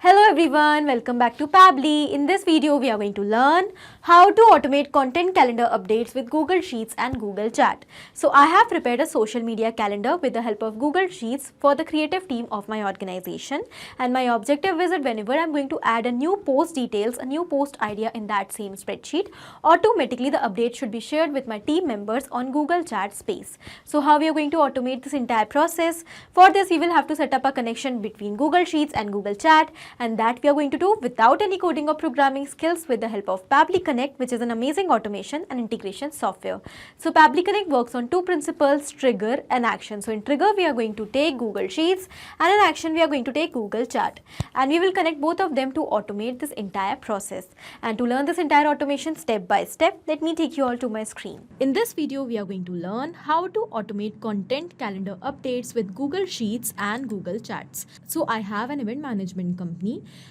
Hello everyone, welcome back to Pabbly. In this video, we are going to learn how to automate content calendar updates with Google Sheets and Google Chat. So I have prepared a social media calendar with the help of Google Sheets for the creative team of my organization. And my objective is that whenever I'm going to add a new post details, a new post idea in that same spreadsheet, automatically the update should be shared with my team members on Google Chat space. So how we are going to automate this entire process? For this, we will have to set up a connection between Google Sheets and Google Chat, and that we are going to do without any coding or programming skills with the help of Pabbly Connect, which is an amazing automation and integration software. So Pabbly Connect works on two principles, trigger and action. So in trigger, we are going to take Google Sheets, and in action, we are going to take Google Chat, and we will connect both of them to automate this entire process. And to learn this entire automation step by step, let me take you all to my screen. In this video, we are going to learn how to automate content calendar updates with Google Sheets and Google Chats. So I have an event management company,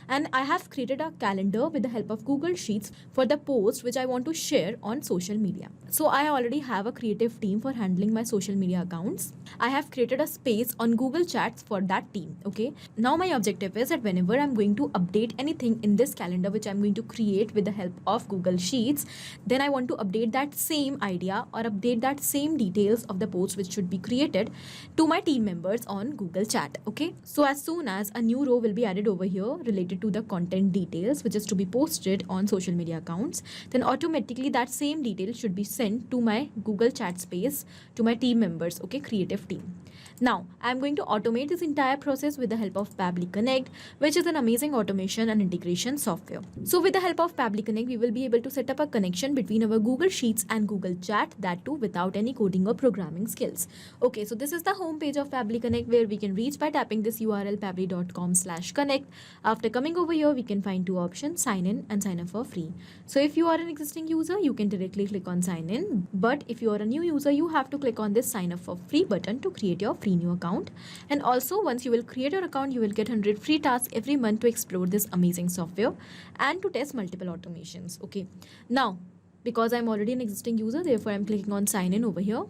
and I have created a calendar with the help of Google Sheets for the post which I want to share on social media. So I already have a creative team for handling my social media accounts. I have created a space on Google Chats for that team. Okay. Now my objective is that whenever I'm going to update anything in this calendar which I'm going to create with the help of Google Sheets, then I want to update that same idea or update that same details of the post which should be created to my team members on Google Chat. Okay. So as soon as a new row will be added over here related to the content details which is to be posted on social media accounts, then automatically that same detail should be sent to my Google Chat space to my team members, okay, creative team. Now, I'm going to automate this entire process with the help of Pabbly Connect, which is an amazing automation and integration software. So with the help of Pabbly Connect, we will be able to set up a connection between our Google Sheets and Google Chat, that too without any coding or programming skills. Okay, so this is the home page of Pabbly Connect where we can reach by tapping this URL pabbly.com/connect. After coming over here, we can find two options, sign in and sign up for free. So if you are an existing user, you can directly click on sign in. But if you are a new user, you have to click on this sign up for free button to create your free new account. And also, once you will create your account, you will get 100 free tasks every month to explore this amazing software and to test multiple automations. Okay. Now, because I'm already an existing user, therefore I'm clicking on sign in over here.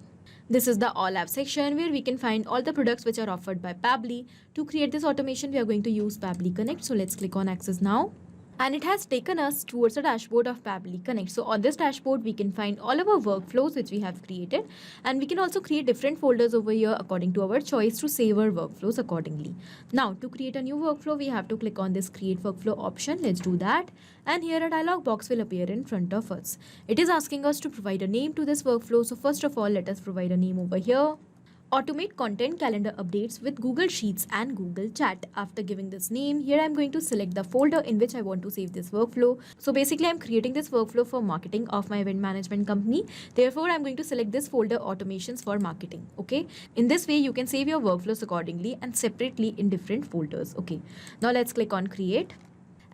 This is the all apps section where we can find all the products which are offered by Pabbly. To create this automation, we are going to use Pabbly Connect. So let's click on access now. And it has taken us towards the dashboard of Pabbly Connect. So on this dashboard, we can find all of our workflows which we have created, and we can also create different folders over here according to our choice to save our workflows accordingly. Now, to create a new workflow, we have to click on this create workflow option. Let's do that. And here a dialog box will appear in front of us. It is asking us to provide a name to this workflow. So first of all, let us provide a name over here. Automate content calendar updates with Google Sheets and Google Chat. After giving this name, here I'm going to select the folder in which I want to save this workflow. So basically, I'm creating this workflow for marketing of my event management company. Therefore, I'm going to select this folder automations for marketing. Okay. In this way, you can save your workflows accordingly and separately in different folders. Okay. Now let's click on create.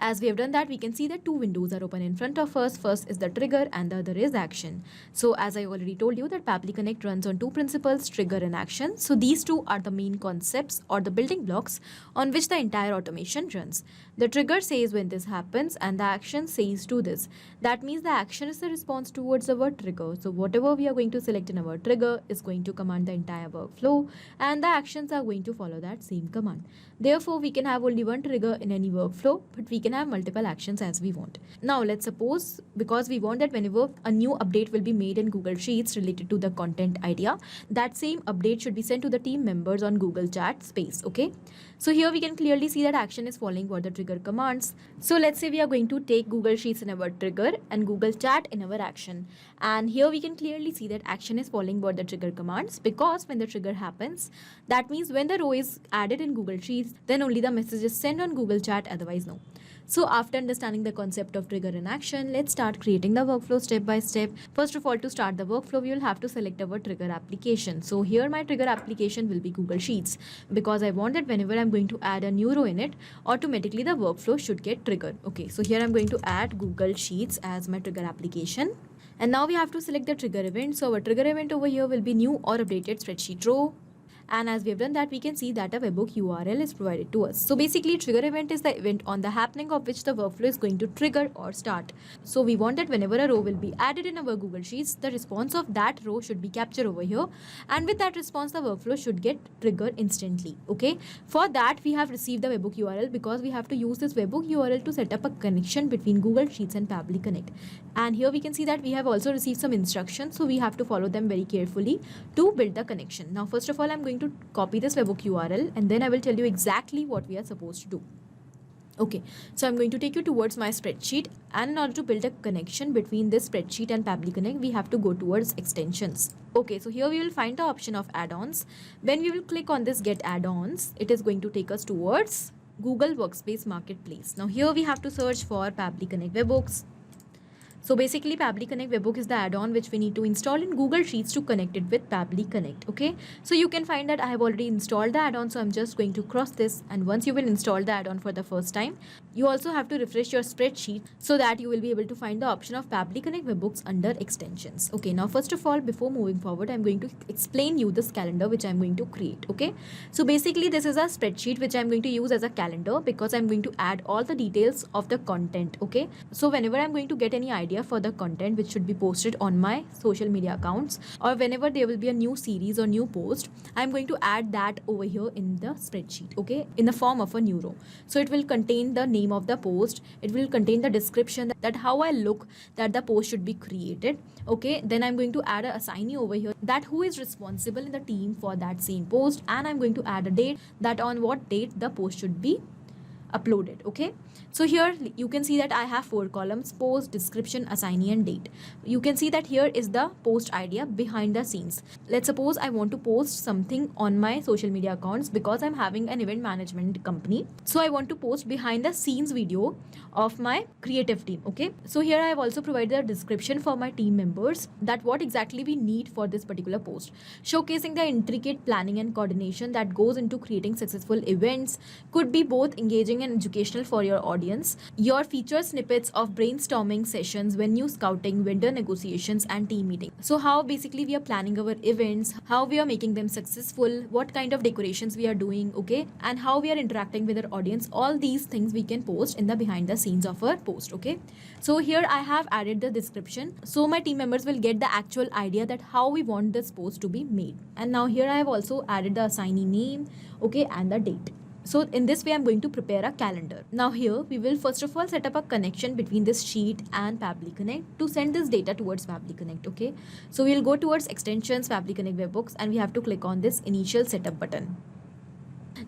As we have done that, we can see that two windows are open in front of us. First is the trigger and the other is action. So as I already told you that Pabbly Connect runs on two principles, trigger and action. So these two are the main concepts or the building blocks on which the entire automation runs. The trigger says when this happens and the action says do this. That means the action is the response towards our trigger. So whatever we are going to select in our trigger is going to command the entire workflow, and the actions are going to follow that same command. Therefore, we can have only one trigger in any workflow, but we can have multiple actions as we want. Now let's suppose, because we want that whenever a new update will be made in Google Sheets related to the content idea, that same update should be sent to the team members on Google Chat space. Okay. So here we can clearly see that action is following what the trigger commands. So let's say we are going to take Google Sheets in our trigger and Google Chat in our action. And here we can clearly see that action is following what the trigger commands, because when the trigger happens, that means when the row is added in Google Sheets, then only the message is sent on Google Chat, otherwise no. So after understanding the concept of trigger and action, let's start creating the workflow step by step. First of all, to start the workflow, we will have to select our trigger application. So here my trigger application will be Google Sheets, because I want that whenever I'm going to add a new row in it, automatically the workflow should get triggered. Okay, so here I'm going to add Google Sheets as my trigger application. And now we have to select the trigger event. So our trigger event over here will be new or updated spreadsheet row. And as we have done that, we can see that a webhook URL is provided to us. So basically, trigger event is the event on the happening of which the workflow is going to trigger or start. So we want that whenever a row will be added in our Google Sheets, the response of that row should be captured over here. And with that response, the workflow should get triggered instantly. Okay. For that, we have received the webhook URL because we have to use this webhook URL to set up a connection between Google Sheets and Pabbly Connect. And here we can see that we have also received some instructions. So we have to follow them very carefully to build the connection. Now, first of all, I'm going to copy this webhook URL and then I will tell you exactly what we are supposed to do. Okay, so I'm going to take you towards my spreadsheet, and in order to build a connection between this spreadsheet and Pabbly Connect, we have to go towards extensions. Okay, so here we will find the option of add-ons. When we will click on this get add-ons, it is going to take us towards Google Workspace Marketplace. Now here we have to search for Pabbly Connect webhooks. So basically, Pabbly Connect webhook is the add-on which we need to install in Google Sheets to connect it with Pabbly Connect. Okay, so you can find that I have already installed the add-on, so I'm just going to cross this, and once you will install the add-on for the first time, you also have to refresh your spreadsheet so that you will be able to find the option of Pabbly Connect webhooks under extensions. Okay, now first of all, before moving forward, I'm going to explain you this calendar which I'm going to create. Okay, so basically this is a spreadsheet which I'm going to use as a calendar because I'm going to add all the details of the content. Okay, so whenever I'm going to get any idea for the content which should be posted on my social media accounts, or whenever there will be a new series or new post, I'm going to add that over here in the spreadsheet, okay, in the form of a new row. So it will contain the name of the post, it will contain the description, that how I look that the post should be created. Okay, then I'm going to add a assignee over here, that who is responsible in the team for that same post, and I'm going to add a date, that on what date the post should be uploaded. Okay, so here you can see that I have 4 columns: post, description, assignee, and date. You can see that here is the post idea behind the scenes. Let's suppose I want to post something on my social media accounts because I'm having an event management company, so I want to post behind the scenes video of my creative team. Okay, so here I have also provided a description for my team members, that what exactly we need for this particular post, showcasing the intricate planning and coordination that goes into creating successful events. Could be both engaging and educational for your audience. Your feature snippets of brainstorming sessions, venue scouting, vendor negotiations, and team meeting. So how basically we are planning our events, how we are making them successful, what kind of decorations we are doing, okay, and how we are interacting with our audience. All these things we can post in the behind the scenes of our post. Okay, so here I have added the description, so my team members will get the actual idea that how we want this post to be made. And now here I have also added the assignee name, okay, and the date. So in this way, I'm going to prepare a calendar. Now here, we will first of all set up a connection between this sheet and Pabbly Connect to send this data towards Pabbly Connect. Okay, so we'll go towards extensions, Pabbly Connect webhooks, and we have to click on this initial setup button.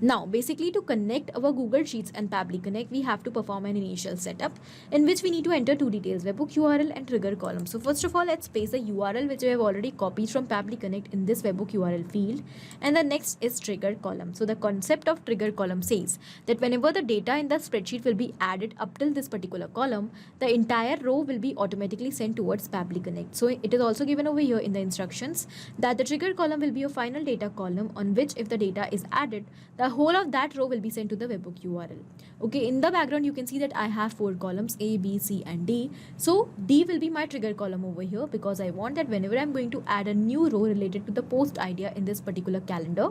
Now, basically to connect our Google Sheets and Pabbly Connect, we have to perform an initial setup in which we need to enter 2 details: webhook URL and trigger column. So first of all, let's paste the URL which we have already copied from Pabbly Connect in this webhook URL field. And the next is trigger column. So the concept of trigger column says that whenever the data in the spreadsheet will be added up till this particular column, the entire row will be automatically sent towards Pabbly Connect. So it is also given over here in the instructions that the trigger column will be a final data column on which if the data is added, the whole of that row will be sent to the webhook URL. Okay, in the background you can see that I have 4 columns: A, B, C, and D. So D will be my trigger column over here because I want that whenever I'm going to add a new row related to the post idea in this particular calendar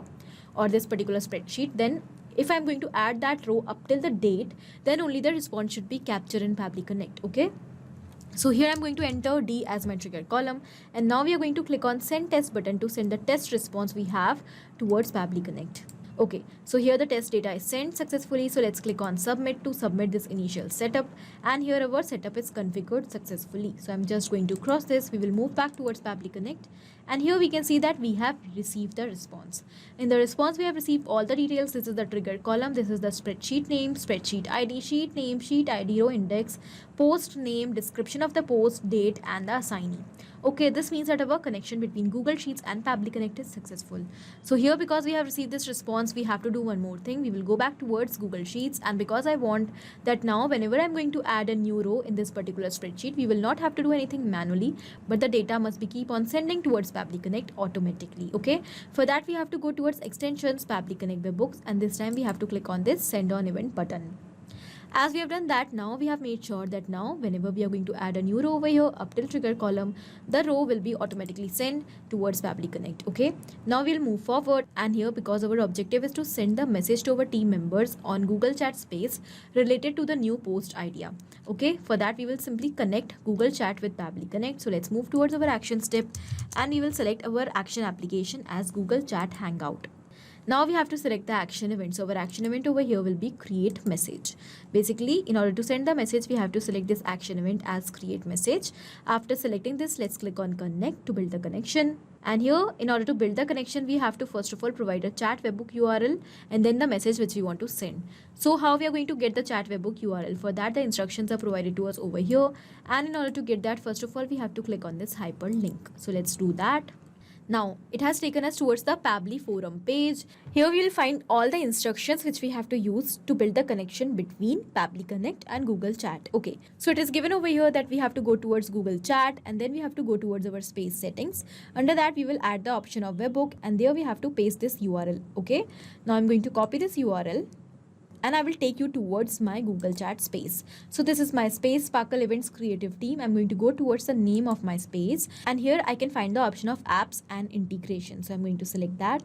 or this particular spreadsheet, then if I'm going to add that row up till the date, then only the response should be captured in Pabbly Connect. Okay, so here I'm going to enter D as my trigger column, and now we are going to click on send test button to send the test response we have towards Pabbly Connect. Okay, so here the test data is sent successfully. So let's click on submit to submit this initial setup, and here our setup is configured successfully. So I'm just going to cross this. We will move back towards Pabbly Connect, and here we can see that we have received the response. In the response, we have received all the details. This is the trigger column, this is the spreadsheet name, spreadsheet ID, sheet name, sheet ID, row index, post name, description of the post, date, and the assignee. Okay, this means that our connection between Google Sheets and Pabbly Connect is successful. So here, because we have received this response, we have to do one more thing. We will go back towards Google Sheets, and because I want that now whenever I'm going to add a new row in this particular spreadsheet, we will not have to do anything manually, but the data must be keep on sending towards Pabbly Connect automatically. Okay, for that we have to go towards extensions, Pabbly Connect webhooks, and this time we have to click on this send on event button. As we have done that, now we have made sure that now whenever we are going to add a new row over here up till trigger column, the row will be automatically sent towards Pabbly Connect. Okay, now we'll move forward, and here, because our objective is to send the message to our team members on Google Chat space related to the new post idea. Okay, for that we will simply connect Google Chat with Pabbly Connect. So let's move towards our action step, and we will select our action application as Google Chat Hangout. Now we have to select the action event. So our action event over here will be create message. Basically, in order to send the message, we have to select this action event as create message. After selecting this, let's click on connect to build the connection. And here, in order to build the connection, we have to first of all provide a chat webhook URL and then the message which we want to send. So how we are going to get the chat webhook URL? For that, the instructions are provided to us over here. And in order to get that, first of all, we have to click on this hyperlink. So let's do that. Now, it has taken us towards the Pabbly forum page. Here we will find all the instructions which we have to use to build the connection between Pabbly Connect and Google Chat. Okay, so it is given over here that we have to go towards Google Chat, and then we have to go towards our space settings. Under that, we will add the option of webhook, and there we have to paste this URL. Okay, now I'm going to copy this URL, and I will take you towards my Google Chat space. So this is my space, Sparkle Events Creative Team. I'm going to go towards the name of my space, and here I can find the option of apps and integration. So I'm going to select that.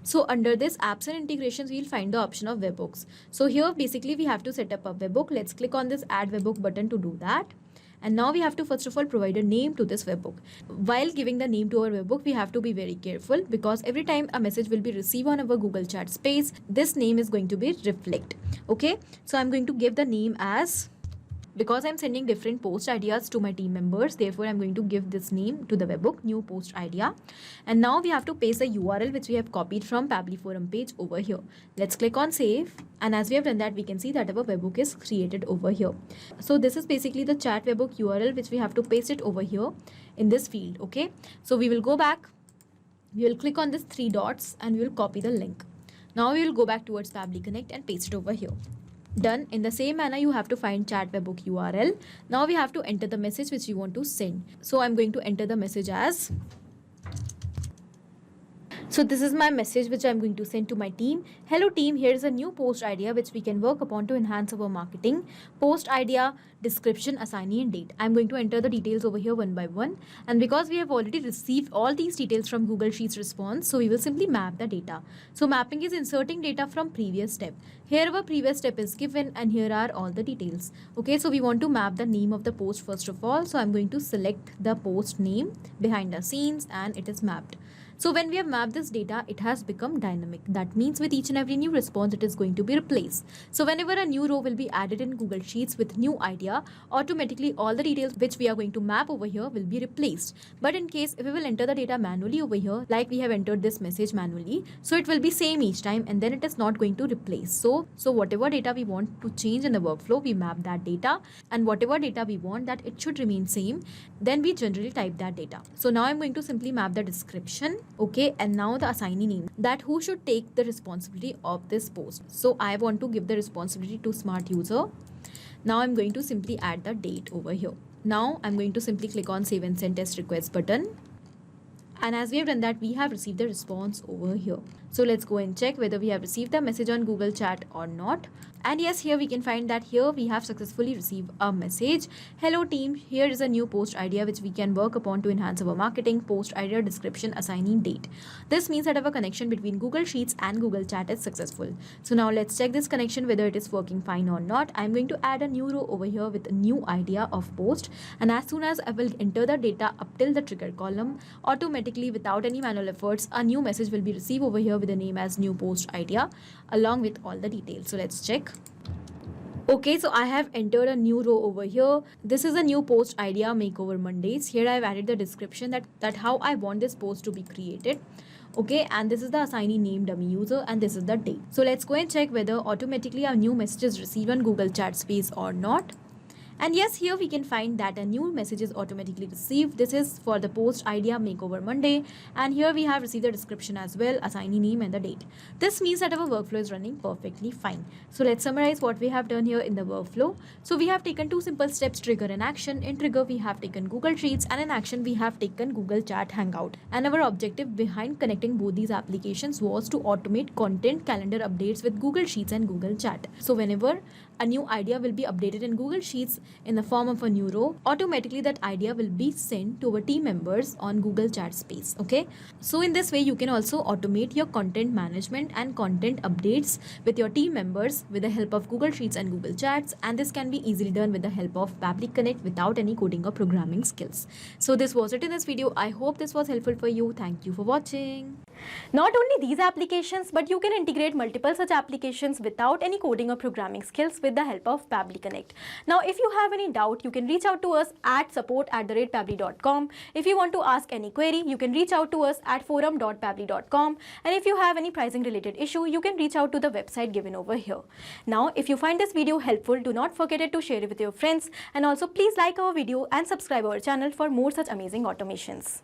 So under this apps and integrations, we'll find the option of webhooks. So here basically we have to set up a webhook. Let's click on this add webhook button to do that. And now we have to first of all provide a name to this webhook. While giving the name to our webhook, we have to be very careful, because every time a message will be received on our Google Chat space, this name is going to be reflect. Okay, so I'm going to give the name as, because I'm sending different post ideas to my team members, therefore I'm going to give this name to the webhook, new post idea. And now we have to paste a URL which we have copied from Pabbly forum page over here. Let's click on save, and as we have done that, we can see that our webhook is created over here. So this is basically the chat webhook URL which we have to paste it over here in this field. Okay, so we will go back, we will click on this three dots, and we will copy the link. Now we will go back towards Pabbly Connect and paste it over here. Done. In the same manner, you have to find chat webhook URL. Now we have to enter the message which you want to send. So I'm going to enter the message as, so this is my message which I'm going to send to my team. Hello team, here is a new post idea which we can work upon to enhance our marketing. Post idea, description, assignee and date. I'm going to enter the details over here one by one. And because we have already received all these details from Google Sheets response, so we will simply map the data. So mapping is inserting data from previous step. Here our previous step is given, and here are all the details. Okay, so we want to map the name of the post first of all. So I'm going to select the post name behind the scenes, and it is mapped. So when we have mapped this data, it has become dynamic. That means with each and every new response, it is going to be replaced. So whenever a new row will be added in Google Sheets with new idea, automatically all the details which we are going to map over here will be replaced. But in case if we will enter the data manually over here, like we have entered this message manually, so it will be same each time, and then it is not going to replace. So whatever data we want to change in the workflow, we map that data, and whatever data we want that it should remain same, then we generally type that data. So now I'm going to simply map the description. Okay, and now the assignee name, that who should take the responsibility of this post. So I want to give the responsibility to smart user. Now I'm going to simply add the date over here. Now I'm going to simply click on save and send test request button. And as we have done that, we have received the response over here. So let's go and check whether we have received the message on Google Chat or not. And yes, here we can find that here we have successfully received a message. Hello team, here is a new post idea which we can work upon to enhance our marketing. Post idea, description, assigning, date. This means that our connection between Google Sheets and Google Chat is successful. So now let's check this connection whether it is working fine or not. I'm going to add a new row over here with a new idea of post. And as soon as I will enter the data up till the trigger column, automatically without any manual efforts, a new message will be received over here with the name as new post idea along with all the details. So let's check. Okay, so I have entered a new row over here. This is a new post idea makeover Mondays. Here I have added the description that how I want this post to be created. Okay, and this is the assignee name dummy user, and this is the date. So let's go and check whether automatically a new message is received on Google Chat space or not. And yes, here we can find that a new message is automatically received. This is for the post idea makeover Monday. And here we have received the description as well, assignee name and the date. This means that our workflow is running perfectly fine. So let's summarize what we have done here in the workflow. So we have taken two simple steps, trigger and action. In trigger, we have taken Google Sheets, and in action, we have taken Google Chat Hangout. And our objective behind connecting both these applications was to automate content calendar updates with Google Sheets and Google Chat. So whenever a new idea will be updated in Google Sheets in the form of a new row, automatically that idea will be sent to our team members on Google Chat Space. Okay, so in this way you can also automate your content management and content updates with your team members with the help of Google Sheets and Google Chats, and this can be easily done with the help of Pabbly Connect without any coding or programming skills. So this was it in this video. I hope this was helpful for you. Thank you for watching. Not only these applications, but you can integrate multiple such applications without any coding or programming skills with the help of Pabbly Connect. Now, if you have any doubt, you can reach out to us at support@pabbly.com. If you want to ask any query, you can reach out to us at forum.pabbly.com. And if you have any pricing related issue, you can reach out to the website given over here. Now, if you find this video helpful, do not forget to share it with your friends, and also please like our video and subscribe our channel for more such amazing automations.